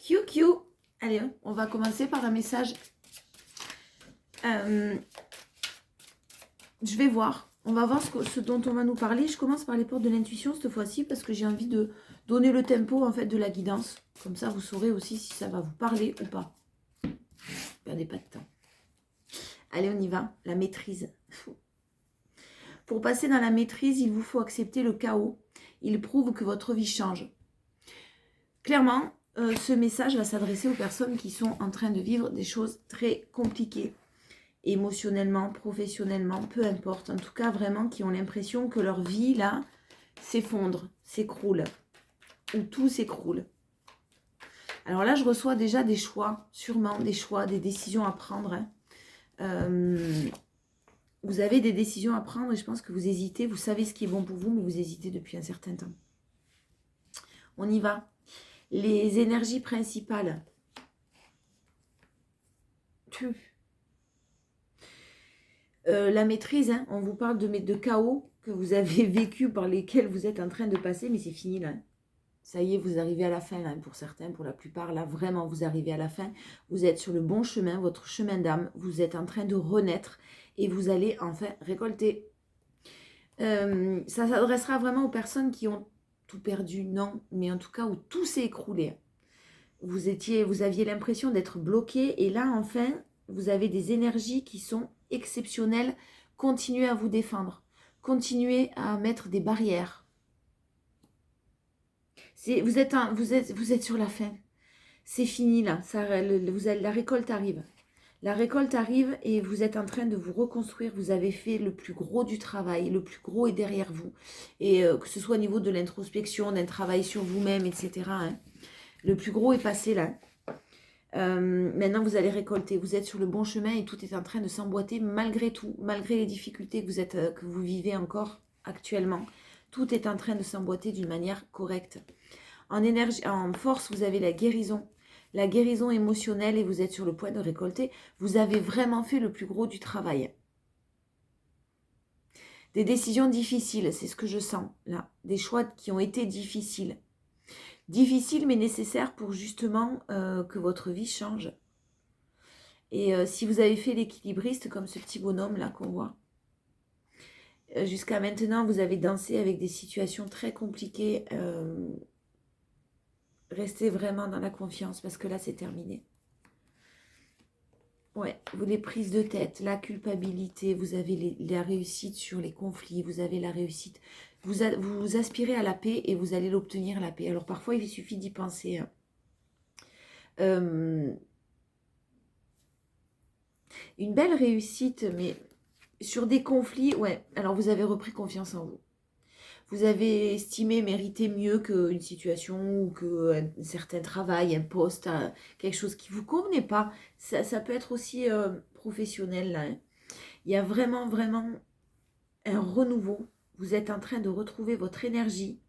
QQ. Allez, on va commencer par un message. Je vais voir. On va voir ce dont on va nous parler. Je commence par les portes de l'intuition cette fois-ci parce que j'ai envie de donner le tempo en fait de la guidance. Comme ça, vous saurez aussi si ça va vous parler ou pas. Perdez pas de temps. Allez, on y va. La maîtrise. Pour passer dans la maîtrise, il vous faut accepter le chaos. Il prouve que votre vie change. Clairement, ce message va s'adresser aux personnes qui sont en train de vivre des choses très compliquées. Émotionnellement, professionnellement, peu importe. En tout cas, vraiment, qui ont l'impression que leur vie, là, s'effondre, s'écroule. Ou tout s'écroule. Alors là, je reçois déjà des choix, sûrement des choix, des décisions à prendre. Vous avez des décisions à prendre et je pense que vous hésitez. Vous savez ce qui est bon pour vous, mais vous hésitez depuis un certain temps. On y va. Les énergies principales. La maîtrise, hein, on vous parle de chaos que vous avez vécu, par lesquels vous êtes en train de passer, mais c'est fini là. Ça y est, vous arrivez à la fin là, pour certains, pour la plupart, là vraiment vous arrivez à la fin. Vous êtes sur le bon chemin, votre chemin d'âme, vous êtes en train de renaître et vous allez enfin récolter. Ça s'adressera vraiment aux personnes qui ont tout perdu, non, mais en tout cas où tout s'est écroulé. Vous aviez l'impression d'être bloqué et là enfin, vous avez des énergies qui sont exceptionnelles. Continuez à vous défendre, continuez à mettre des barrières. Vous êtes sur la fin. C'est fini là. La récolte arrive. La récolte arrive et vous êtes en train de vous reconstruire. Vous avez fait le plus gros du travail. Le plus gros est derrière vous. Et que ce soit au niveau de l'introspection, d'un travail sur vous-même, etc. Hein. Le plus gros est passé là. Maintenant, vous allez récolter. Vous êtes sur le bon chemin et tout est en train de s'emboîter malgré tout. Malgré les difficultés que vous vivez encore actuellement. Tout est en train de s'emboîter d'une manière correcte. En énergie, en force, vous avez la guérison émotionnelle et vous êtes sur le point de récolter. Vous avez vraiment fait le plus gros du travail. Des décisions difficiles, c'est ce que je sens là. Des choix qui ont été difficiles. Difficiles mais nécessaires pour justement que votre vie change. Et si vous avez fait l'équilibriste comme ce petit bonhomme là qu'on voit, jusqu'à maintenant vous avez dansé avec des situations très compliquées. Restez vraiment dans la confiance parce que là, c'est terminé. Ouais, les prises de tête, la culpabilité, vous avez la réussite sur les conflits, vous avez la réussite. Vous aspirez à la paix et vous allez l'obtenir, la paix. Alors parfois, il suffit d'y penser. Une belle réussite, mais sur des conflits, ouais. Alors vous avez repris confiance en vous. Vous avez estimé mériter mieux qu'une situation ou qu'un certain travail, un poste, quelque chose qui ne vous convenait pas. Ça peut être aussi professionnel. Là, hein. Il y a vraiment, vraiment un renouveau. Vous êtes en train de retrouver votre énergie,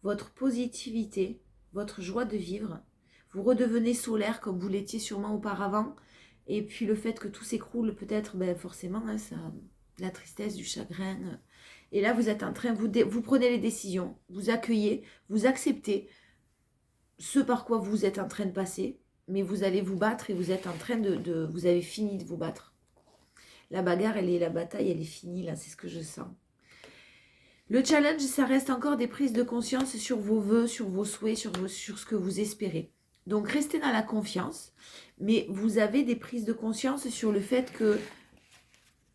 votre positivité, votre joie de vivre. Vous redevenez solaire comme vous l'étiez sûrement auparavant. Et puis le fait que tout s'écroule, peut-être, ben forcément, hein, ça, la tristesse, du chagrin. Et là, vous êtes en train, vous prenez les décisions, vous accueillez, vous acceptez ce par quoi vous êtes en train de passer, mais vous allez vous battre et vous êtes en train vous avez fini de vous battre. La bagarre, la bataille, elle est finie, là, c'est ce que je sens. Le challenge, ça reste encore des prises de conscience sur vos vœux, sur vos souhaits, sur ce que vous espérez. Donc, restez dans la confiance, mais vous avez des prises de conscience sur le fait que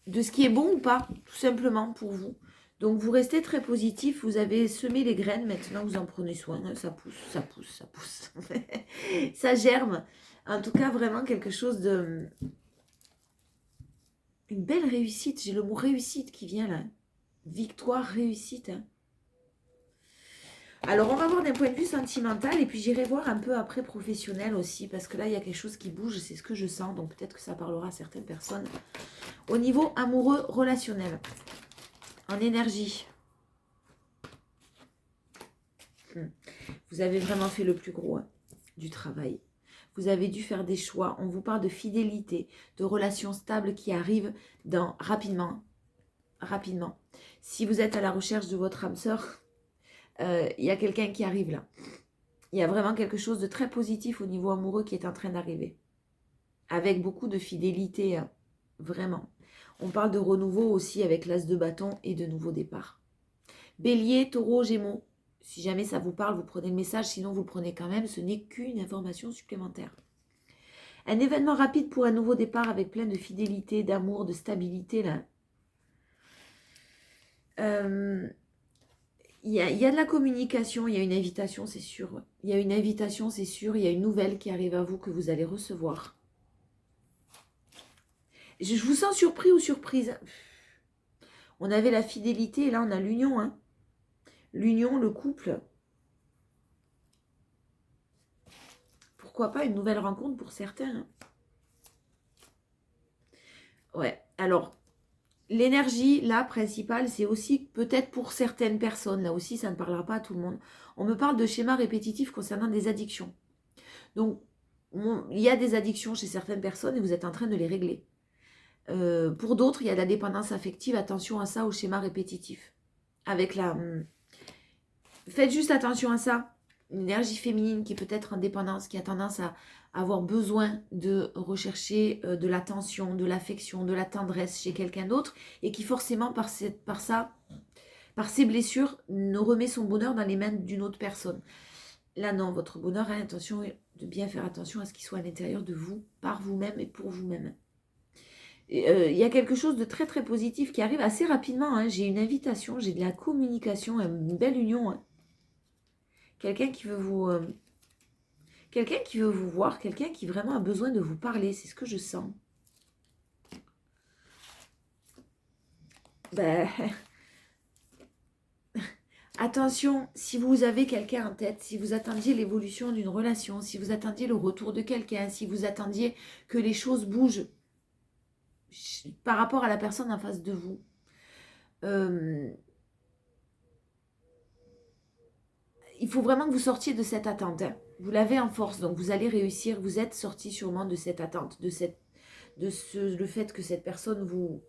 de ce qui est bon ou pas, tout simplement, pour vous. Donc, vous restez très positif, vous avez semé les graines, maintenant vous en prenez soin, ça pousse, ça pousse, ça pousse. Ça germe. En tout cas, vraiment quelque chose de... Une belle réussite, j'ai le mot réussite qui vient là. Victoire, réussite. Hein. Alors, on va voir d'un point de vue sentimental et puis j'irai voir un peu après professionnel aussi, parce que là, il y a quelque chose qui bouge, c'est ce que je sens, donc peut-être que ça parlera à certaines personnes. Au niveau amoureux, relationnel, en énergie, vous avez vraiment fait le plus gros du travail. Vous avez dû faire des choix. On vous parle de fidélité, de relations stables qui arrivent rapidement. Rapidement. Si vous êtes à la recherche de votre âme sœur, il y a quelqu'un qui arrive là. Il y a vraiment quelque chose de très positif au niveau amoureux qui est en train d'arriver. Avec beaucoup de fidélité, hein, vraiment. On parle de renouveau aussi avec l'as de bâton et de nouveau départ. Bélier, taureau, gémeaux. Si jamais ça vous parle, vous prenez le message. Sinon, vous le prenez quand même. Ce n'est qu'une information supplémentaire. Un événement rapide pour un nouveau départ avec plein de fidélité, d'amour, de stabilité. Là. Il y a de la communication, il y a une invitation, c'est sûr. Il y a une invitation, c'est sûr. Il y a une nouvelle qui arrive à vous que vous allez recevoir. Je vous sens surpris ou surprise. On avait la fidélité et là on a l'union. Hein. L'union, le couple. Pourquoi pas une nouvelle rencontre pour certains. Hein. Ouais, alors, l'énergie, là, principale, c'est aussi peut-être pour certaines personnes. Là aussi, ça ne parlera pas à tout le monde. On me parle de schémas répétitifs concernant des addictions. Donc, il y a des addictions chez certaines personnes et vous êtes en train de les régler. Pour d'autres, il y a de la dépendance affective. Attention à ça, au schéma répétitif. Avec la... Faites juste attention à ça. Une énergie féminine qui est peut-être en dépendance, qui a tendance à avoir besoin de rechercher de l'attention, de l'affection, de la tendresse chez quelqu'un d'autre et qui forcément par ses blessures ne remet son bonheur dans les mains d'une autre personne. Là non, votre bonheur a l'intention de bien faire attention à ce qu'il soit à l'intérieur de vous, par vous-même et pour vous-même. Il y a quelque chose de très très positif qui arrive assez rapidement. Hein. J'ai une invitation, j'ai de la communication, une belle union. Hein. Quelqu'un qui veut vous voir, quelqu'un qui vraiment a besoin de vous parler, c'est ce que je sens. Ben, attention, si vous avez quelqu'un en tête, si vous attendiez l'évolution d'une relation, si vous attendiez le retour de quelqu'un, si vous attendiez que les choses bougent par rapport à la personne en face de vous, il faut vraiment que vous sortiez de cette attente. Hein. Vous l'avez en force, donc vous allez réussir. Vous êtes sorti sûrement de cette attente, le fait que cette personne vous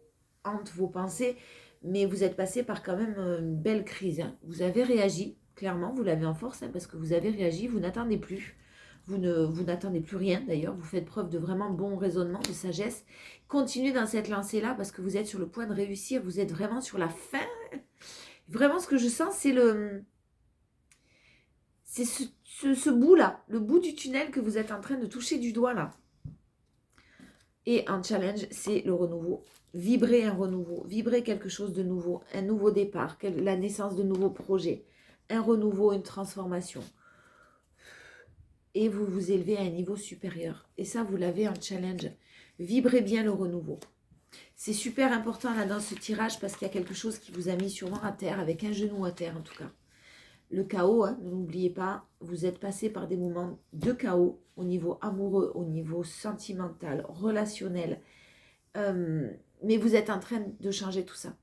hante vos pensées, mais vous êtes passé par quand même une belle crise. Hein. Vous avez réagi, clairement, vous l'avez en force, hein, parce que vous avez réagi, vous n'attendez plus. Vous n'attendez plus rien d'ailleurs, vous faites preuve de vraiment bon raisonnement, de sagesse. Continuez dans cette lancée-là parce que vous êtes sur le point de réussir, vous êtes vraiment sur la fin. Vraiment, ce que je sens, c'est ce bout-là, le bout du tunnel que vous êtes en train de toucher du doigt là. Et un challenge, c'est le renouveau. Vibrer un renouveau, vibrer quelque chose de nouveau, un nouveau départ, la naissance de nouveaux projets, un renouveau, une transformation. Et vous vous élevez à un niveau supérieur. Et ça, vous l'avez en challenge. Vibrez bien le renouveau. C'est super important là dans ce tirage parce qu'il y a quelque chose qui vous a mis sûrement à terre, avec un genou à terre en tout cas. Le chaos, hein, n'oubliez pas, vous êtes passé par des moments de chaos au niveau amoureux, au niveau sentimental, relationnel. Mais vous êtes en train de changer tout ça.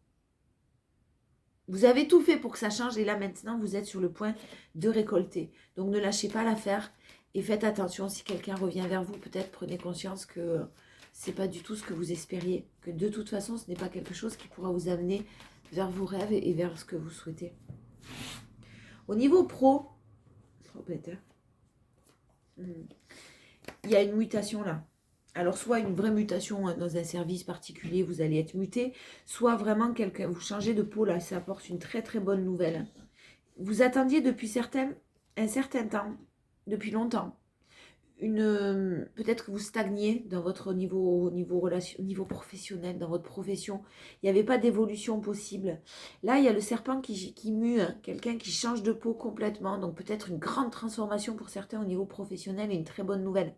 Vous avez tout fait pour que ça change et là maintenant vous êtes sur le point de récolter. Donc ne lâchez pas l'affaire et faites attention si quelqu'un revient vers vous. Peut-être prenez conscience que c'est pas du tout ce que vous espériez. Que de toute façon ce n'est pas quelque chose qui pourra vous amener vers vos rêves et vers ce que vous souhaitez. Au niveau pro, il y a une mutation là. Alors, soit une vraie mutation dans un service particulier, vous allez être muté, soit vraiment vous changez de peau là, ça apporte une très très bonne nouvelle. Vous attendiez depuis un certain temps, depuis longtemps, peut-être que vous stagniez dans votre niveau professionnel, dans votre profession. Il n'y avait pas d'évolution possible. Là, il y a le serpent qui mue, hein, quelqu'un qui change de peau complètement. Donc peut-être une grande transformation pour certains au niveau professionnel et une très bonne nouvelle.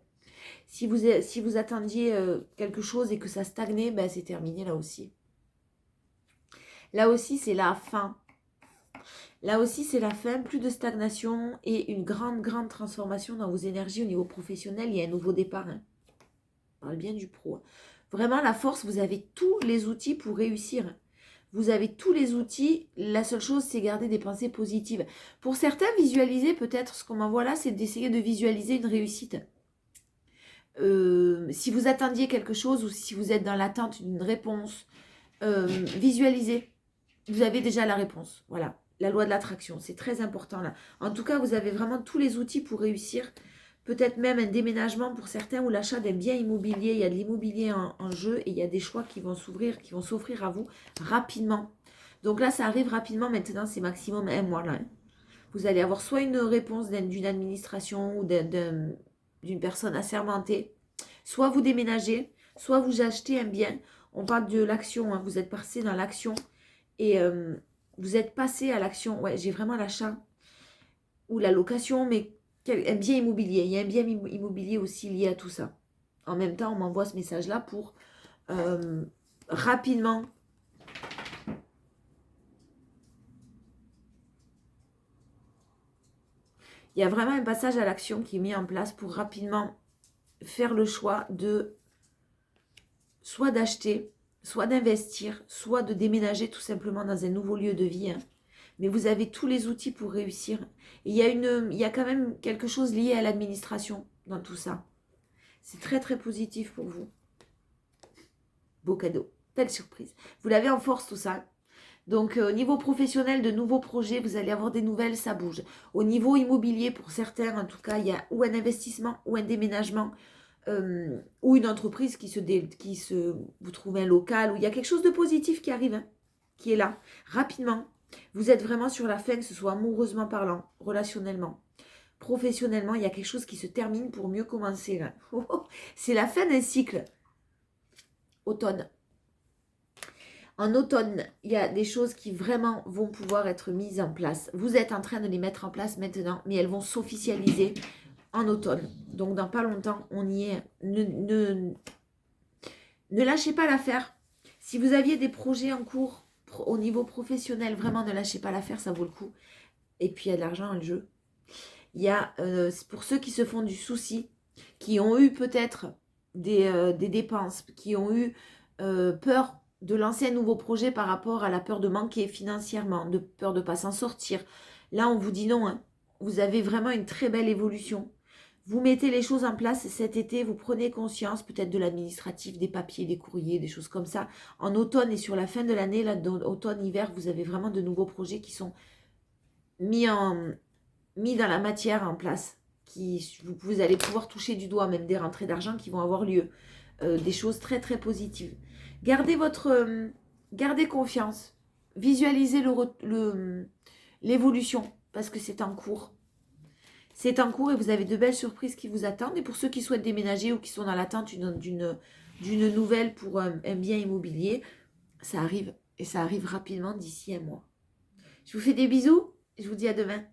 Si vous attendiez quelque chose et que ça stagnait, ben, c'est terminé là aussi. Là aussi, c'est la fin. Là aussi, c'est la fin, plus de stagnation et une grande, grande transformation dans vos énergies au niveau professionnel. Il y a un nouveau départ. Hein. On parle bien du pro. Vraiment, la force, vous avez tous les outils pour réussir. Vous avez tous les outils. La seule chose, c'est garder des pensées positives. Pour certains, visualiser peut-être ce qu'on m'envoie là, c'est d'essayer de visualiser une réussite. Si vous attendiez quelque chose ou si vous êtes dans l'attente d'une réponse, visualisez. Vous avez déjà la réponse. Voilà. la loi de l'attraction. C'est très important là. En tout cas, vous avez vraiment tous les outils pour réussir. Peut-être même un déménagement pour certains ou l'achat d'un bien immobilier. Il y a de l'immobilier en jeu et il y a des choix qui vont s'offrir à vous rapidement. Donc là, ça arrive rapidement. Maintenant, c'est maximum un mois là, hein. Vous allez avoir soit une réponse d'une administration ou d'une personne assermentée, soit vous déménagez, soit vous achetez un bien. On parle de l'action, hein. Vous êtes passé dans l'action et vous êtes passé à l'action. Ouais, j'ai vraiment l'achat ou la location, mais un bien immobilier. Il y a un bien immobilier aussi lié à tout ça. En même temps, on m'envoie ce message-là pour rapidement. Il y a vraiment un passage à l'action qui est mis en place pour rapidement faire le choix de soit d'acheter, soit d'investir, soit de déménager tout simplement dans un nouveau lieu de vie, hein. Mais vous avez tous les outils pour réussir. Et il y a quand même quelque chose lié à l'administration dans tout ça. C'est très très positif pour vous. Beau cadeau, belle surprise. Vous l'avez en force tout ça. Donc au niveau professionnel, de nouveaux projets, vous allez avoir des nouvelles, ça bouge. Au niveau immobilier, pour certains, en tout cas, il y a ou un investissement ou un déménagement. Ou une entreprise vous trouvez un local, où il y a quelque chose de positif qui arrive, hein, qui est là, rapidement. Vous êtes vraiment sur la fin, que ce soit amoureusement parlant, relationnellement, professionnellement, il y a quelque chose qui se termine pour mieux commencer, là. C'est la fin d'un cycle. Automne. En automne, il y a des choses qui vraiment vont pouvoir être mises en place. Vous êtes en train de les mettre en place maintenant, mais elles vont s'officialiser en automne. Donc dans pas longtemps, on y est. Ne lâchez pas l'affaire. Si vous aviez des projets en cours au niveau professionnel, vraiment ne lâchez pas l'affaire, ça vaut le coup. Et puis il y a de l'argent en jeu. Il y a, pour ceux qui se font du souci, qui ont eu peut-être des dépenses, qui ont eu peur de lancer un nouveau projet par rapport à la peur de manquer financièrement, de peur de ne pas s'en sortir. Là, on vous dit non, hein. Vous avez vraiment une très belle évolution. Vous mettez les choses en place cet été, vous prenez conscience peut-être de l'administratif, des papiers, des courriers, des choses comme ça. En automne et sur la fin de l'année, là, automne-hiver, vous avez vraiment de nouveaux projets qui sont mis dans la matière en place. Vous allez pouvoir toucher du doigt même des rentrées d'argent qui vont avoir lieu. Des choses très très positives. Gardez confiance. Visualisez l'évolution parce que c'est en cours. C'est en cours et vous avez de belles surprises qui vous attendent. Et pour ceux qui souhaitent déménager ou qui sont dans l'attente d'une nouvelle pour un bien immobilier, ça arrive. Et ça arrive rapidement d'ici un mois. Je vous fais des bisous. Je vous dis à demain.